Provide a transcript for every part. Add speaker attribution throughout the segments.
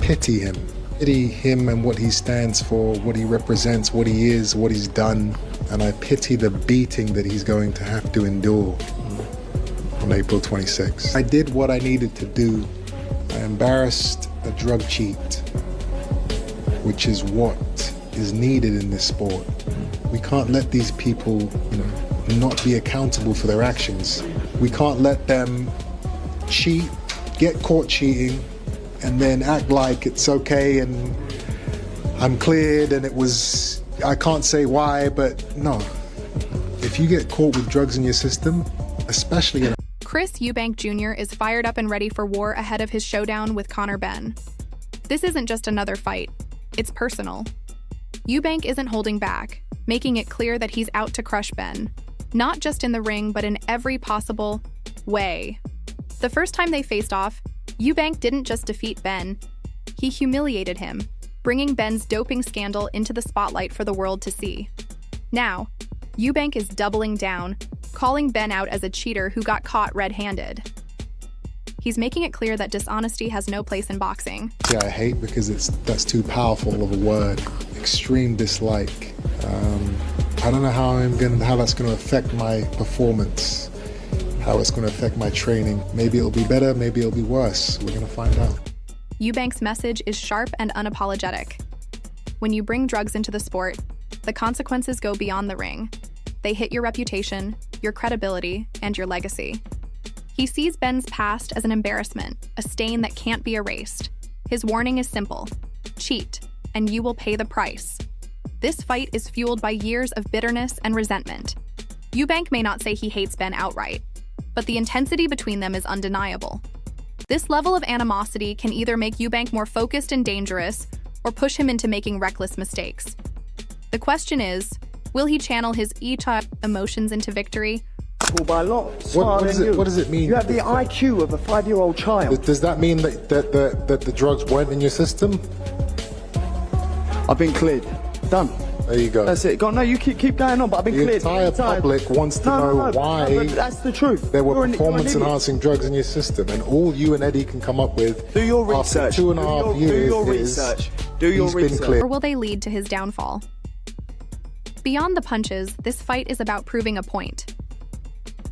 Speaker 1: pity him. Pity him and what he stands for, what he represents, what he is, what he's done. And I pity the beating that he's going to have to endure on April 26th. I did what I needed to do. I embarrassed a drug cheat, which is what is needed in this sport. We can't let these people, not be accountable for their actions. We can't let them cheat, get caught cheating, and then act like it's okay and I'm cleared and I can't say why, but no. If you get caught with drugs in your system, especially in
Speaker 2: Chris Eubank Jr. is fired up and ready for war ahead of his showdown with Conor Benn. This isn't just another fight, it's personal. Eubank isn't holding back, making it clear that he's out to crush Benn, not just in the ring, but in every possible way. The first time they faced off, Eubank didn't just defeat Benn, he humiliated him, bringing Benn's doping scandal into the spotlight for the world to see. Now, Eubank is doubling down, calling Benn out as a cheater who got caught red-handed. He's making it clear that dishonesty has no place in boxing.
Speaker 1: Yeah, I hate because that's too powerful of a word. Extreme dislike. I don't know how that's going to affect my performance, how it's going to affect my training. Maybe it'll be better, maybe it'll be worse. We're going to find out.
Speaker 2: Eubank's message is sharp and unapologetic. When you bring drugs into the sport, the consequences go beyond the ring. They hit your reputation, your credibility, and your legacy. He sees Benn's past as an embarrassment, a stain that can't be erased. His warning is simple: cheat, and you will pay the price. This fight is fueled by years of bitterness and resentment. Eubank may not say he hates Benn outright, but the intensity between them is undeniable. This level of animosity can either make Eubank more focused and dangerous, or push him into making reckless mistakes. The question is, will he channel his E-type emotions into victory?
Speaker 3: By a lot
Speaker 1: What does it mean?
Speaker 3: You have the IQ of a 5-year-old child.
Speaker 1: Does that mean that the drugs weren't in your system?
Speaker 3: I've been cleared. Done.
Speaker 1: There you go.
Speaker 3: That's it. No, you keep going on, but I've been cleared.
Speaker 1: The entire public wants to know why
Speaker 3: but that's the truth.
Speaker 1: there were performance-enhancing drugs in your system, and all you and Eddie can come up with
Speaker 3: do your
Speaker 1: after
Speaker 3: research.
Speaker 1: 2.5 years
Speaker 3: do your
Speaker 1: is
Speaker 3: research. Do your
Speaker 1: he's been
Speaker 3: research.
Speaker 1: cleared.
Speaker 2: Or will they lead to his downfall? Beyond the punches, this fight is about proving a point.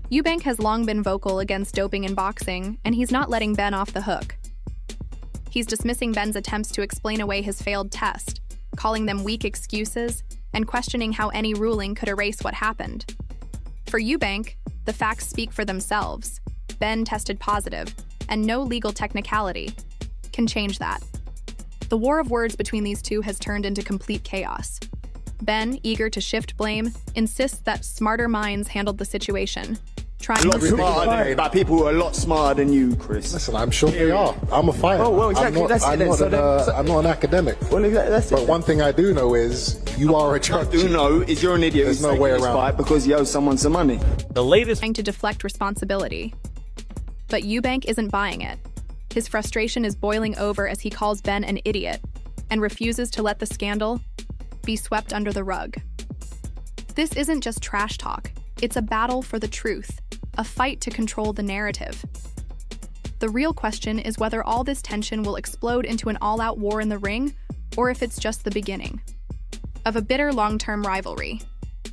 Speaker 2: Eubank has long been vocal against doping in boxing, and he's not letting Benn off the hook. He's dismissing Benn's attempts to explain away his failed test, calling them weak excuses, and questioning how any ruling could erase what happened. For Eubank, the facts speak for themselves. Benn tested positive, and no legal technicality can change that. The war of words between these two has turned into complete chaos. Benn, eager to shift blame, insists that smarter minds handled the situation, trying
Speaker 3: A lot smarter, but people who are a lot smarter than you, Chris.
Speaker 1: Listen, I'm sure they are. I'm a fighter.
Speaker 3: Oh, well, exactly.
Speaker 1: I'm not an academic.
Speaker 3: Well, that's
Speaker 1: But
Speaker 3: it.
Speaker 1: one thing I do know is you are a judge.
Speaker 3: What I do know is you're an idiot
Speaker 1: There's
Speaker 3: who's
Speaker 1: no
Speaker 3: taking
Speaker 1: way
Speaker 3: this
Speaker 1: around
Speaker 3: fight because you owe someone some money.
Speaker 4: The latest
Speaker 2: trying to deflect responsibility. But Eubank isn't buying it. His frustration is boiling over as he calls Benn an idiot and refuses to let the scandal be swept under the rug. This isn't just trash talk. It's a battle for the truth, a fight to control the narrative. The real question is whether all this tension will explode into an all-out war in the ring, or if it's just the beginning of a bitter long-term rivalry.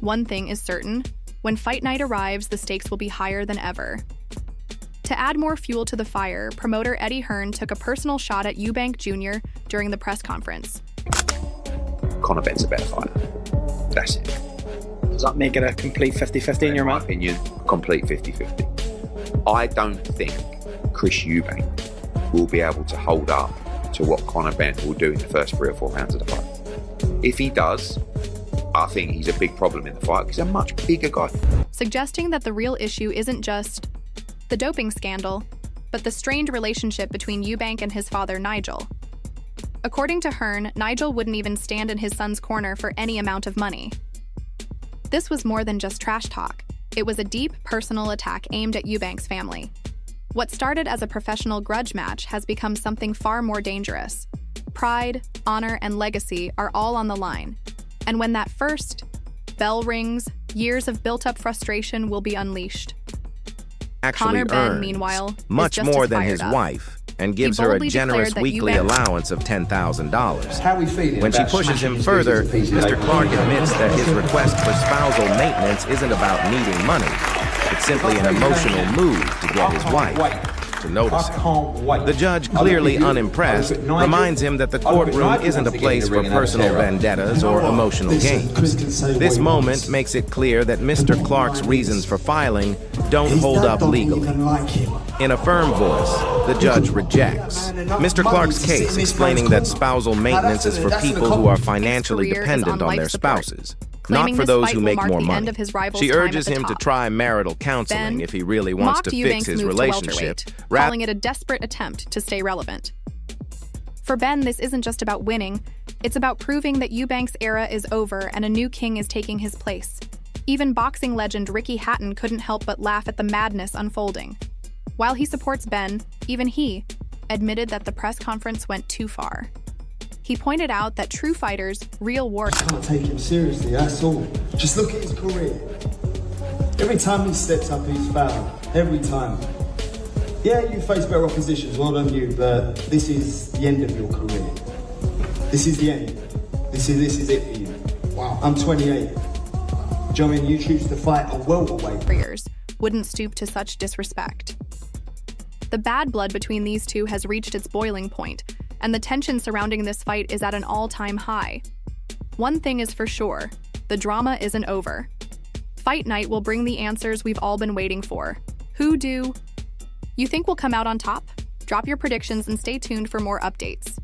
Speaker 2: One thing is certain: when fight night arrives, the stakes will be higher than ever. To add more fuel to the fire, promoter Eddie Hearn took a personal shot at Eubank Jr. during the press conference.
Speaker 5: Conor Benn's a better fighter. That's it.
Speaker 4: Does that make it a complete 50-50 in your
Speaker 5: my
Speaker 4: mind?
Speaker 5: opinion, complete 50-50. I don't think Chris Eubank will be able to hold up to what Conor Benn will do in the first 3 or 4 rounds of the fight. If he does, I think he's a big problem in the fight because he's a much bigger guy.
Speaker 2: Suggesting that the real issue isn't just the doping scandal, but the strained relationship between Eubank and his father, Nigel. According to Hearn, Nigel wouldn't even stand in his son's corner for any amount of money. This was more than just trash talk. It was a deep, personal attack aimed at Eubank's family. What started as a professional grudge match has become something far more dangerous. Pride, honor, and legacy are all on the line. And when that first bell rings, years of built-up frustration will be unleashed.
Speaker 6: Actually
Speaker 2: Conor Benn,
Speaker 6: earns
Speaker 2: meanwhile,
Speaker 6: much
Speaker 2: is just
Speaker 6: more
Speaker 2: as
Speaker 6: than
Speaker 2: fired
Speaker 6: his
Speaker 2: up.
Speaker 6: wife and gives
Speaker 2: He
Speaker 6: her a
Speaker 2: boldly
Speaker 6: generous
Speaker 2: declared that
Speaker 6: weekly
Speaker 2: Eubank-
Speaker 6: allowance of $10,000.
Speaker 7: How are we feeling
Speaker 6: When she
Speaker 7: about
Speaker 6: pushes
Speaker 7: smashing
Speaker 6: him
Speaker 7: these
Speaker 6: further,
Speaker 7: pieces of
Speaker 6: Mr.
Speaker 7: paper?
Speaker 6: Clark admits that his request for spousal maintenance isn't about needing money. It's simply an emotional move to get his wife to notice him. The judge, clearly unimpressed, reminds him that the courtroom isn't a place for personal vendettas or emotional games. This moment makes it clear that Mr. Clark's reasons for filing don't hold up legally. In a firm voice, the judge rejects Mr. Clark's case, explaining that spousal maintenance is for people who are financially
Speaker 2: His career is
Speaker 6: dependent
Speaker 2: on
Speaker 6: on their
Speaker 2: life support,
Speaker 6: spouses,
Speaker 2: claiming
Speaker 6: not for
Speaker 2: this
Speaker 6: those
Speaker 2: fight
Speaker 6: who
Speaker 2: will
Speaker 6: make
Speaker 2: mark
Speaker 6: more
Speaker 2: the
Speaker 6: money.
Speaker 2: end of his rival's
Speaker 6: She
Speaker 2: time
Speaker 6: urges
Speaker 2: at the
Speaker 6: him to
Speaker 2: top.
Speaker 6: try marital counseling
Speaker 2: Ben
Speaker 6: if he really wants
Speaker 2: mocked
Speaker 6: to fix
Speaker 2: Eubank's
Speaker 6: his
Speaker 2: move to
Speaker 6: relationship.
Speaker 2: welterweight, calling it a desperate attempt to stay relevant. For Ben, this isn't just about winning, it's about proving that Eubank's era is over and a new king is taking his place. Even boxing legend Ricky Hatton couldn't help but laugh at the madness unfolding. While he supports Ben, even he admitted that the press conference went too far. He pointed out that true fighters, real war.
Speaker 8: Can't take him seriously, that's all. Just look at his career. Every time he steps up, he's fouled. Every time. Yeah, you face better oppositions, well done you, but this is the end of your career. This is the end. This is it for you. Wow. I'm 28. Do you know what I mean? You choose to fight a welterweight.
Speaker 2: Warriors wouldn't stoop to such disrespect. The bad blood between these two has reached its boiling point, and the tension surrounding this fight is at an all-time high. One thing is for sure, the drama isn't over. Fight night will bring the answers we've all been waiting for. Who do you think will come out on top? Drop your predictions and stay tuned for more updates.